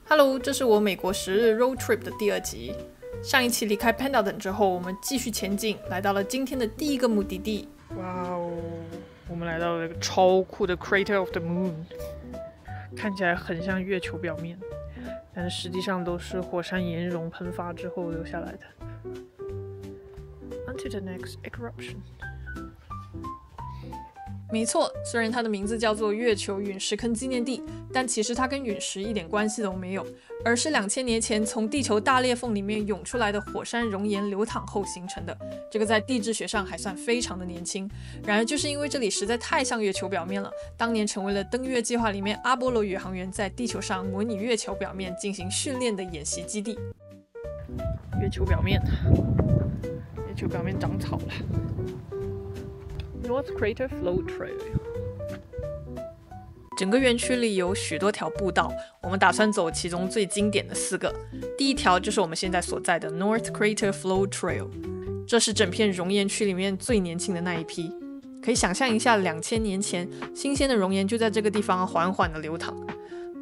Hello， 这是我美国10日 road trip 的第2集。上一期离开 Pendleton 之后，我们继续前进，来到了今天的第一个目的地。哇哦，我们来到了一个超酷的 Crater of the Moon， 看起来很像月球表面，但是实际上都是火山岩溶喷发之后留下来的。Until the next eruption。没错，虽然它的名字叫做月球陨石坑纪念地，但其实它跟陨石一点关系都没有，而是2000年前从地球大裂缝里面涌出来的火山熔岩流淌后形成的。这个在地质学上还算非常的年轻。然而就是因为这里实在太像月球表面了，当年成为了登月计划里面阿波罗宇航员在地球上模拟月球表面进行训练的演习基地。月球表面长草了。North Crater Float Trail。 整个园区里有许多条步道，我们打算走其中最经典的4个。第一条就是我们现在所在的 North Crater Float Trail， 这是整片熔岩区里面最年轻的那一批。可以想象一下，2000年前新鲜的熔岩就在这个地方缓缓的流淌。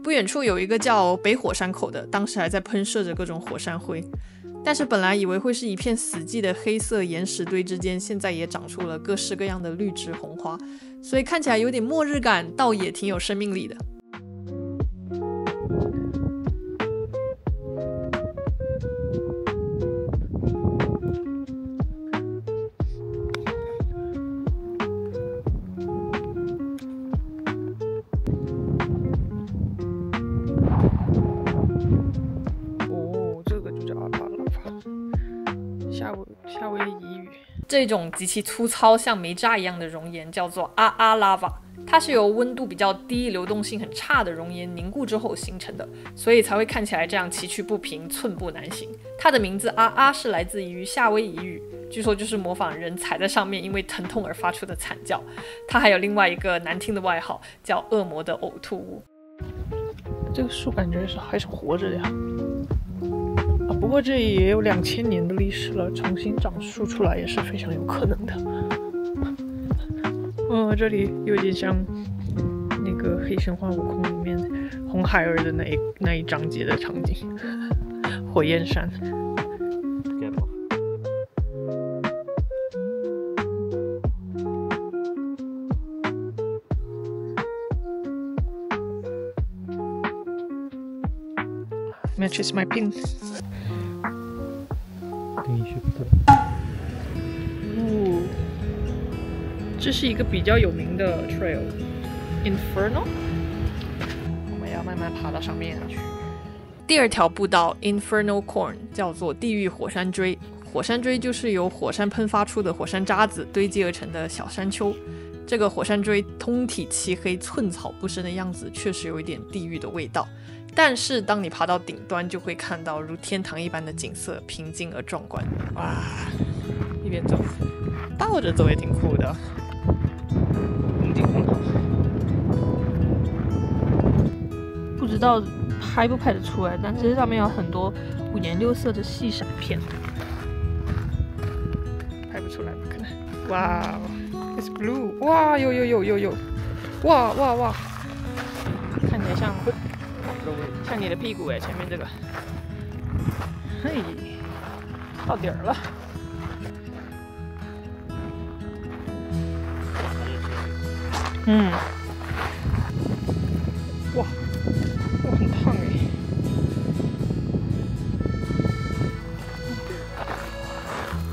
不远处有一个叫北火山口的，当时还在喷射着各种火山灰。但是本来以为会是一片死寂的黑色岩石堆之间，现在也长出了各式各样的绿植红花，所以看起来有点末日感，倒也挺有生命力的。夏威夷语。这种极其粗糙像煤渣一样的熔岩叫做阿阿拉瓦，它是由温度比较低、流动性很差的熔岩凝固之后形成的，所以才会看起来这样崎岖不平、寸步难行。它的名字阿阿是来自于夏威夷语，据说就是模仿人踩在上面因为疼痛而发出的惨叫。它还有另外一个难听的外号叫恶魔的呕吐物。这个树感觉还是活着的呀。不过这也有2000年的历史了，重新长树出来也是非常有可能的。这里有点像那个黑神话悟空里面红孩儿的那一章节的场景，火焰山。Matches my pin。这是一个比较有名的 trail Inferno， 我们要慢慢爬到上面去。第2条步道 Inferno Corn 叫做地狱火山锥，火山锥就是由火山喷发出的火山渣子堆积而成的小山丘。这个火山锥通体漆黑、寸草不生的样子，确实有一点地狱的味道。但是当你爬到顶端，就会看到如天堂一般的景色，平静而壮观。哇，一边走，倒着走也挺酷的，风景很好。不知道拍不拍得出来，但这上面有很多5颜6色的细闪片，拍不出来吧？可能。哇 ，It's blue！ 哇，有，哇，看起来像你的屁股哎，前面这个，嘿，到底儿了。哇，很烫哎。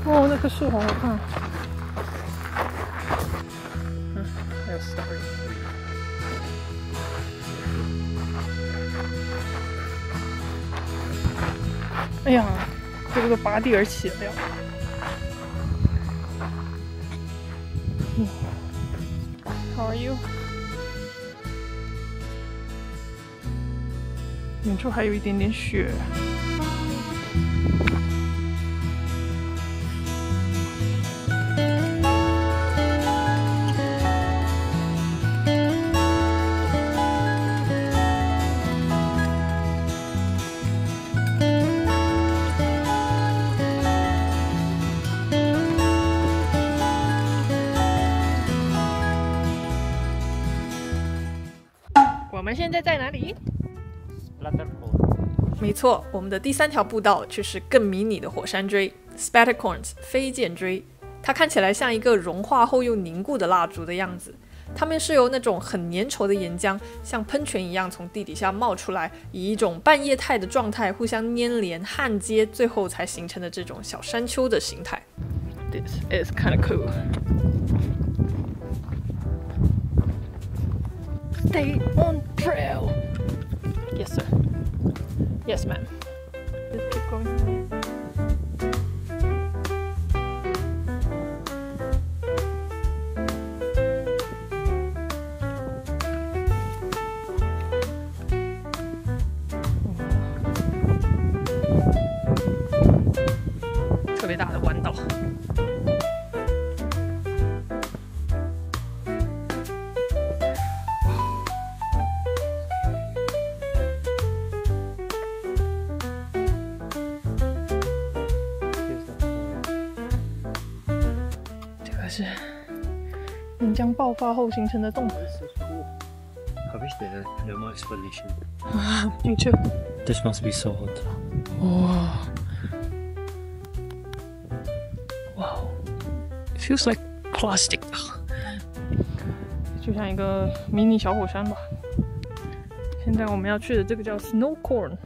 那棵树好好看。还有 Starry。哎呀，这个都拔地而起了呀！How are you？ 远处还有一点点雪。我们现在在哪里？ Splatterhorn。没错，我们的第3条步道就是更迷你的火山锥 Spattercorns 飞剑锥。它看起来像一个融化后又凝固的蜡烛的样子。它们是由那种很粘稠的岩浆像喷泉一样从地底下冒出来，以一种半液态的状态互相粘连焊接，最后才形成的这种小山丘的形态。This is kind of cool. Stay on trail. Yes, sir. Yes, ma'am. Just keep going. 特别大的弯道。这个是岩浆爆发后形成的洞。I wish they had a thermal explanation. Me too. This must be so hot. Wow. Wow. It feels like plastic. 就像一个迷你小火山吧。现在我们要去的这个叫 Snowcorn。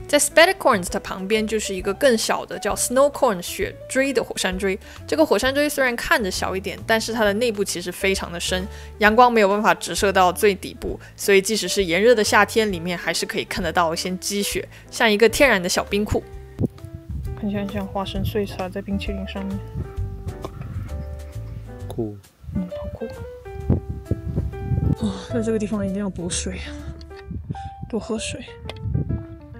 在 Spattercorns 的旁边就是一个更小的叫 Snowcorn 雪锥的火山锥。这个火山锥虽然看着小一点，但是它的内部其实非常的深，阳光没有办法直射到最底部，所以即使是炎热的夏天，里面还是可以看得到一些积雪，像一个天然的小冰库。看起来像花生碎撒在冰淇淋上面。酷。好酷。在这个地方一定要补水，多喝水。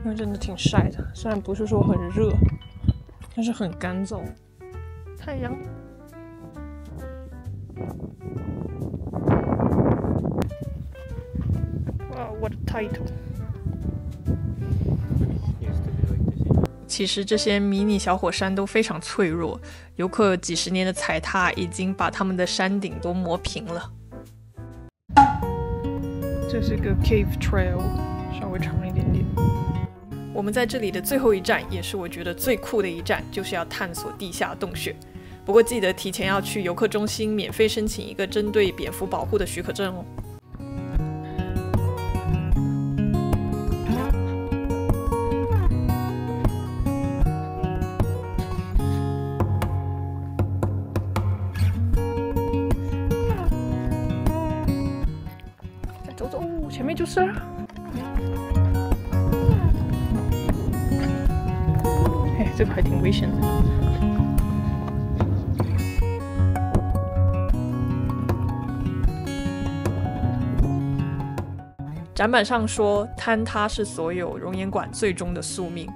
因为真的挺晒的，虽然不是说很热，但是很干燥。太阳。哇，我的 title。其实这些迷你小火山都非常脆弱，游客几十年的踩踏已经把它们的山顶都磨平了。这是个 cave trail， 稍微长一点点。我们在这里的最后一站，也是我觉得最酷的一站，就是要探索地下洞穴。不过记得提前要去游客中心免费申请一个针对蝙蝠保护的许可证哦。再走走，前面就是了。这个还挺危险的。展板上说，坍塌是所有熔岩管最终的宿命。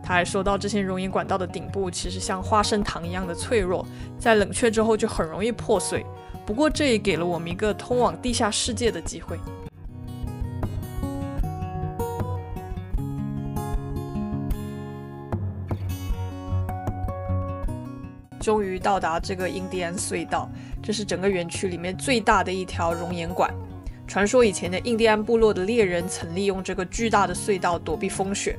他还说到，这些熔岩管道的顶部其实像花生糖一样的脆弱，在冷却之后就很容易破碎。不过这也给了我们一个通往地下世界的机会。终于到达这个印第安隧道，这是整个园区里面最大的一条熔岩管。传说以前的印第安部落的猎人曾利用这个巨大的隧道躲避风雪。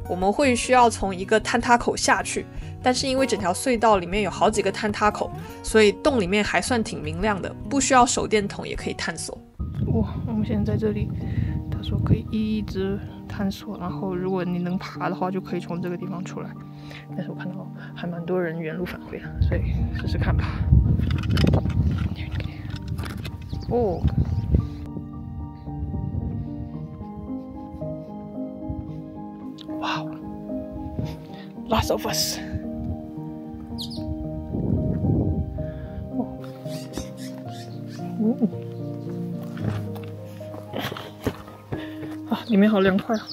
我们会需要从一个坍塌口下去，但是因为整条隧道里面有好几个坍塌口，所以洞里面还算挺明亮的，不需要手电筒也可以探索。哇，我们现在在这里，他说可以一直探索，然后如果你能爬的话，就可以从这个地方出来。但是我看到还蛮多人原路返回的，所以试试看吧。哦，哇 ，Lots of us。啊，里面好凉快啊！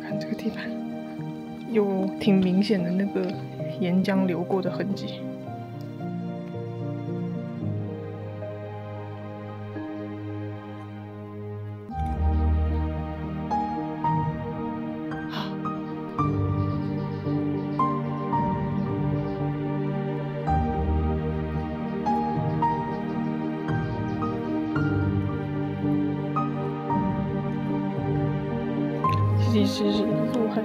看这个地板，有挺明显的那个岩浆流过的痕迹。其实路还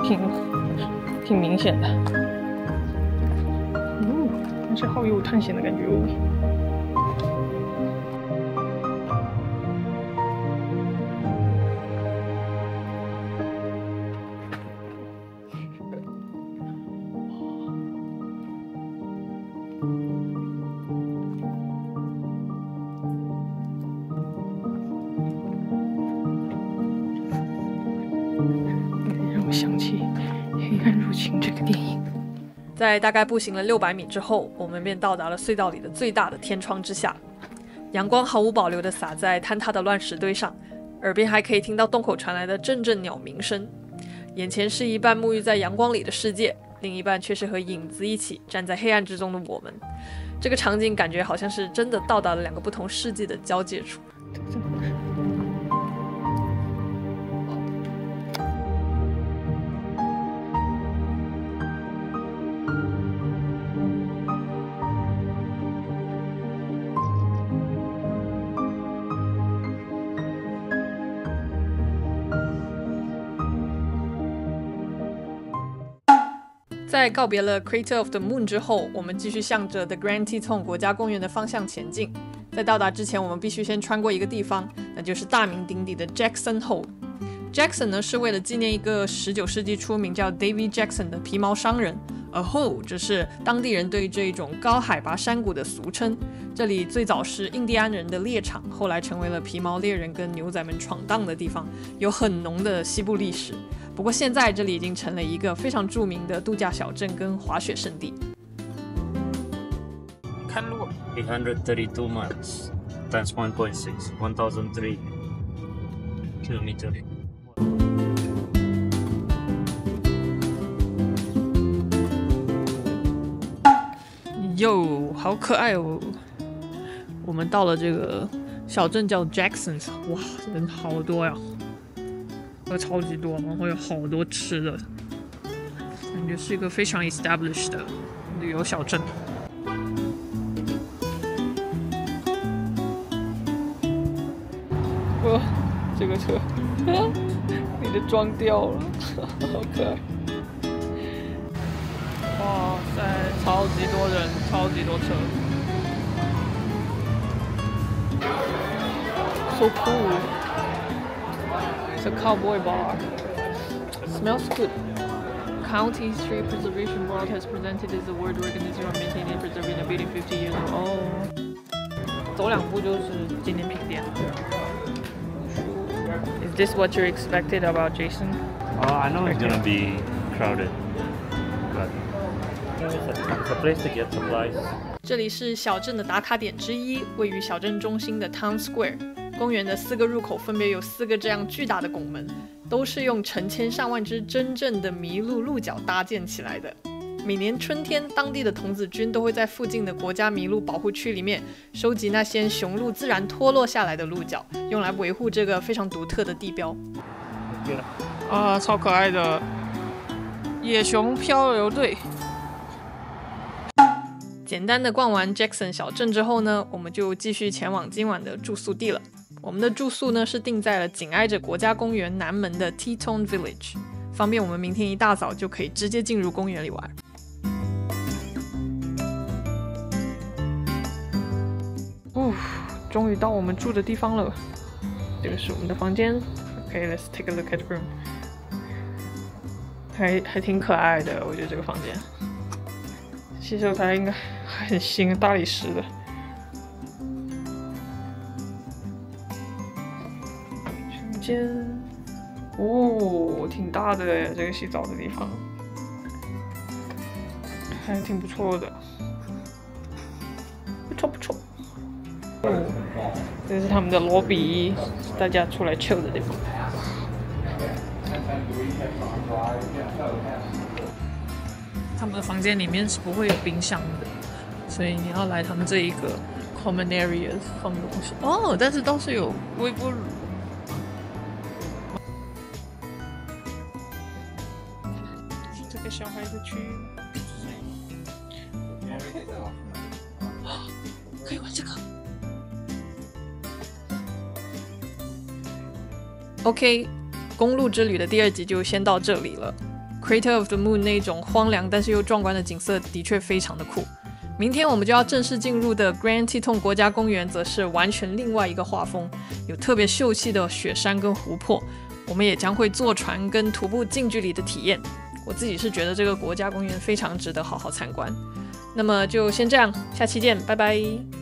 挺明显的。但是好有探险的感觉哦。让我想起《黑暗入侵》这个电影。在大概步行了600米之后，我们便到达了隧道里的最大的天窗之下。阳光毫无保留地洒在坍塌的乱石堆上，耳边还可以听到洞口传来的阵阵鸟鸣声。眼前是一半沐浴在阳光里的世界，另一半却是和影子一起站在黑暗之中的我们。这个场景感觉好像是真的到达了2个不同世界的交界处。在告别了 Crater of the Moon 之后，我们继续向着 The Grand Teton 国家公园的方向前进。在到达之前，我们必须先穿过一个地方，那就是大名鼎鼎的 Jackson Hole。Jackson 呢是为了纪念一个19世纪初名叫 David Jackson 的皮毛商人，而 Hole 只是当地人对这一种高海拔山谷的俗称。这里最早是印第安人的猎场，后来成为了皮毛猎人跟牛仔们闯荡的地方，有很浓的西部历史。不过现在这里已经成了一个非常著名的度假小镇跟滑雪胜地。看路832 miles times 1.6 1003 kilometers。哟，好可爱哦！我们到了这个小镇叫 Jackson， 哇，人好多呀！超级多，然后有好多吃的，感觉是一个非常 established 的旅游小镇。哇，这个车，你的妆掉了，好可爱！哇塞，超级多人，超级多车。So cool.It's a cowboy bar. Smells good. County History Preservation Board has presented this award recognizing or maintaining and preserving the building 50 years old. 哦，走2步就是纪念品店。Is this what you expected about Jason? I know it's gonna be crowded, but it's a place to get supplies. 这里是小镇的打卡点之一，位于小镇中心的 Town Square。公园的4个入口分别有4个这样巨大的拱门，都是用成千上万只真正的麋鹿鹿角搭建起来的。每年春天，当地的童子军都会在附近的国家麋鹿保护区里面收集那些雄鹿自然脱落下来的鹿角，用来维护这个非常独特的地标。啊，超可爱的野熊漂流队。简单的逛完 Jackson 小镇之后呢，我们就继续前往今晚的住宿地了。我们的住宿呢是定在了紧挨着国家公园南门的 Teton Village， 方便我们明天一大早就可以直接进入公园里玩。终于到我们住的地方了，这个是我们的房间。Okay, let's take a look at the room。还挺可爱的，我觉得这个房间。洗手台应该还很新，大理石的。房间，哦，挺大的耶，这个洗澡的地方，还挺不错的，不错不错。这是他们的罗比，大家出来 chill 的地方。他们的房间里面是不会有冰箱的，所以你要来他们这一个 common areas 放东西。哦，但是倒是有微波炉。这个小孩的区域，可以玩这个。OK。公路之旅的第2集就先到这里了。Crater of the Moon 那种荒凉但是又壮观的景色的确非常的酷。明天我们就要正式进入的 Grand Teton 国家公园则是完全另外一个画风，有特别秀气的雪山跟湖泊，我们也将会坐船跟徒步近距离的体验。我自己是觉得这个国家公园非常值得好好参观。那么就先这样，下期见，拜拜。